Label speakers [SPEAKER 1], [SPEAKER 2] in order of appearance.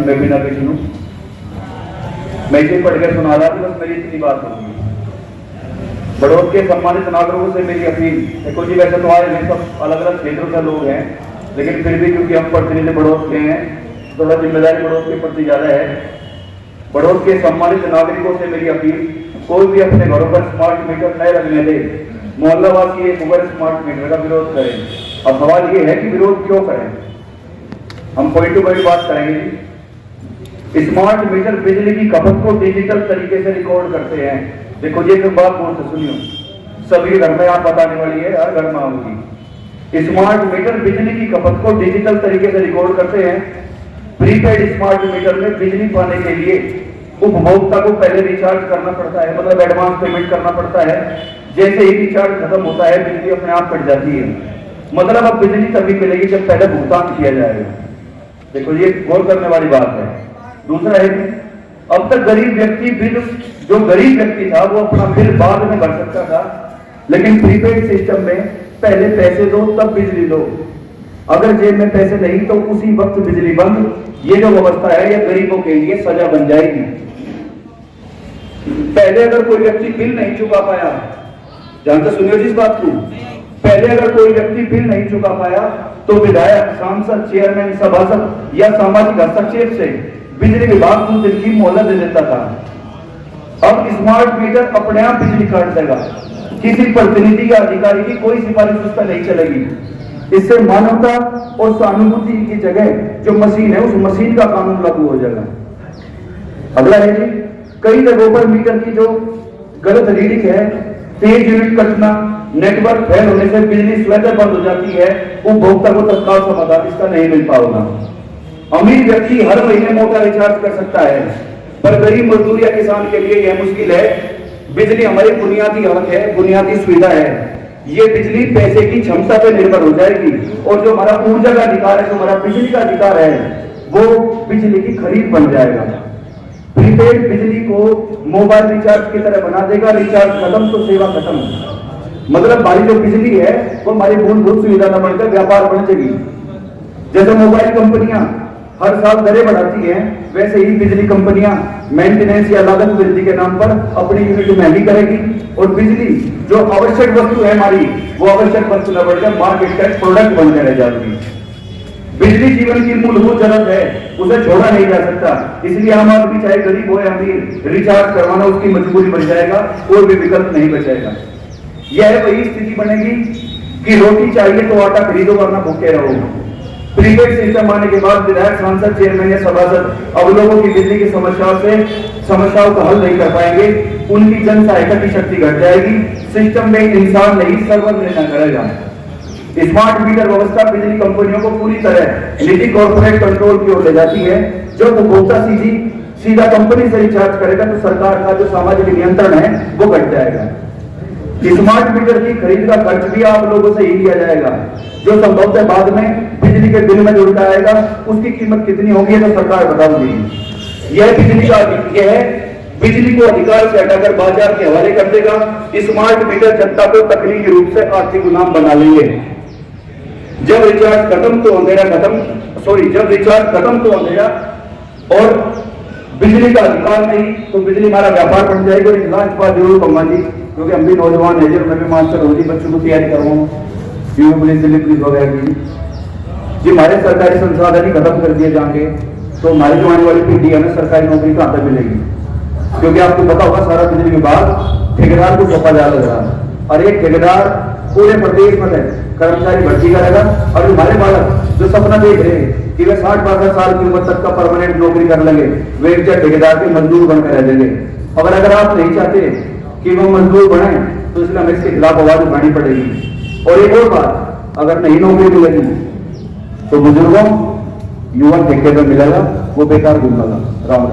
[SPEAKER 1] मैं भी ना भी सुनूं। मैं इसे पढ़ के सुना रहा था, बस मेरी इतनी बात होगी। बड़ौद के सम्मानित नागरिकों से मेरी अपील, देखो जी वैसे तो आए सब अलग अलग क्षेत्रों से लोग हैं, लेकिन फिर भी क्योंकि हम प्रतिनिधि बड़ौद के हैं, थोड़ा जिम्मेदारी बड़ौद के प्रति ज्यादा है। बड़ौद के सम्मानित नागरिकों से मेरी अपील, कोई भी अपने घरों पर स्मार्ट मीटर न लगने दे। मोहल्लावासी एक बगैर स्मार्ट मीटर का विरोध करें। अब सवाल ये है कि विरोध क्यों करें, हम पॉइंट टू पॉइंट बात करेंगे। स्मार्ट मीटर बिजली की खपत को डिजिटल तरीके से रिकॉर्ड करते हैं। देखो ये फिर बात बहुत सुनियो, सभी घर में आप बताने वाली है, हर घर में आऊंगी। स्मार्ट मीटर बिजली की खपत को डिजिटल तरीके से रिकॉर्ड करते हैं। प्रीपेड स्मार्ट मीटर में बिजली पाने के लिए उपभोक्ता को पहले रिचार्ज करना पड़ता है, मतलब एडवांस पेमेंट करना पड़ता है। जैसे ही रिचार्ज खत्म होता है बिजली अपने आप कट जाती है। मतलब अब बिजली तभी मिलेगी जब पहले भुगतान किया जाएगा। देखो ये गौर करने वाली बात है। दूसरा है कि अब तक गरीब व्यक्ति बिल, जो गरीब व्यक्ति था वो अपना बिल बाद में भर सकता था, लेकिन प्रीपेड सिस्टम में पहले पैसे दो तब बिजली लो। अगर जेब में पैसे नहीं तो उसी वक्त बिजली बंद। ये जो व्यवस्था है ये गरीबों के लिए सजा बन जाएगी। पहले अगर कोई व्यक्ति बिल नहीं चुका पाया, ध्यान से सुनियो जिस बात को, पहले अगर कोई व्यक्ति बिल नहीं चुका पाया तो विधायक, सांसद, चेयरमैन, सभासद या सामाजिक हस्तक्षेप से बिजली विभाग को दिन की मोहलत दे देता था। अब स्मार्ट मीटर अपने आप बिजली काट देगा, किसी प्रतिनिधि या अधिकारी की कोई सिफारिश उस पर नहीं चलेगी। इससे मानवता और सहानुभूति की जगह जो मशीन है उस मशीन का कानून लागू हो जाएगा। अगला है जी, कई जगहों पर मीटर की जो गलत रीडिंग है, तेज यूनिट कटना, नेटवर्क फेल होने से बिजली स्वतः बंद हो जाती है, उपभोक्ता को तत्काल समाधान इसका नहीं मिल पाएगा। अमीर व्यक्ति हर महीने मोटा रिचार्ज कर सकता है, पर गरीब मजदूर या किसान के लिए यह मुश्किल है। बिजली हमारी बुनियादी हक है, बुनियादी सुविधा है। ये बिजली पैसे की क्षमता पर निर्भर हो जाएगी, और जो हमारा ऊर्जा का अधिकार है, जो हमारा बिजली का अधिकार है, वो बिजली की खरीद बन जाएगा। प्रीपेड बिजली को मोबाइल रिचार्ज की तरह बना देगा। रिचार्ज खत्म तो सेवा खत्म। मतलब हमारी जो बिजली है वो हमारी मूलभूत सुविधा न बनकर व्यापार बन जाएगी। जैसे मोबाइल कंपनियां हर साल दरें बढ़ाती हैं, वैसे ही बिजली कंपनियां मेंटेनेंस या लागत वृद्धि के नाम पर अपनी यूनिट महंगी करेगी, और बिजली जो आवश्यक वस्तु है हमारी, वो आवश्यक वस्तु न बढ़कर मार्केट का प्रोडक्ट बनकर रह जाती है। बिजली जीवन की मूलभूत जरूरत है, उसे छोड़ा नहीं जा सकता। इसलिए आम आदमी चाहे गरीब हो या अमीर, रिचार्ज करवाना उसकी मजबूरी बन जाएगा, कोई भी विकल्प नहीं बचेगा। यह वही स्थिति बनेगी कि रोटी चाहिए तो आटा खरीदो वरना भूखे रहो। प्रीपेड सिस्टम आने के बाद विधायक, सांसद, चेयरमैन या सभासद अब लोगों की बिजली की समस्याओं का हल नहीं कर पाएंगे। उनकी जन सहायता की शक्ति घट जाएगी। सिस्टम में इंसान नहीं सर्वर निर्णय करेगा। स्मार्ट मीटर व्यवस्था बिजली कंपनियों को पूरी तरह निजी कॉर्पोरेट कंट्रोल की ओर ले जाती है। जब उपभोक्ता सीधा कंपनी से रिचार्ज करेगा तो सरकार का जो सामाजिक नियंत्रण है वो घट जाएगा। स्मार्ट मीटर की खरीद का खर्च भी आप लोगों से ही लिया जाएगा। जो संभवतः बाद में बिजली के बिल में जुड़ता आएगा, उसकी कीमत कितनी होगी तो सरकार बता देगी। यह बिजली को अधिकार से हटाकर बाजार के हवाले कर देगा। स्मार्ट मीटर जनता को तकनीकी रूप से आर्थिक गुलाम बना लेंगे। जब रिचार्ज खत्म तो अंधेरा और बिजली का अधिकार नहीं तो बिजली हमारा व्यापार बन जाएगा। एक लास्ट बात जरूर कहूंगा जी, क्योंकि हम भी नौजवान है, मैं भी मास्टर हो जी, बच्चों को तैयारी कर रहा हूँ पुलिस, दिल्ली पुलिस वगैरह की जी। हमारे सरकारी संसाधन ही खत्म कर दिए जाएंगे तो हमारी जो आने वाली पीढ़ी है ना, सरकारी नौकरी कहां तक मिलेगी? क्योंकि आपको पता होगा सारा बिजली विभाग ठेकेदार को सौंपा जा रहा है, और एक ठेकेदार पूरे प्रदेश में कर्मचारी भर्ती करेगा। और हमारे बालक जो सपना देख रहे हैं कि वे 60-62 साल की उम्र तक का परमानेंट नौकरी कर लेंगे, वे एक ठेकेदार के मजदूर बनकर रह जाएंगे। अगर आप नहीं चाहते कि वो मजदूर बने तो इसलिए हमें इसके खिलाफ आवाज उठानी पड़ेगी। और एक और बात, अगर नहीं नौकरी मिलेगी तो बुजुर्गों, युवा ठेके पर मिलेगा, वो बेकार घूमेगा। राम।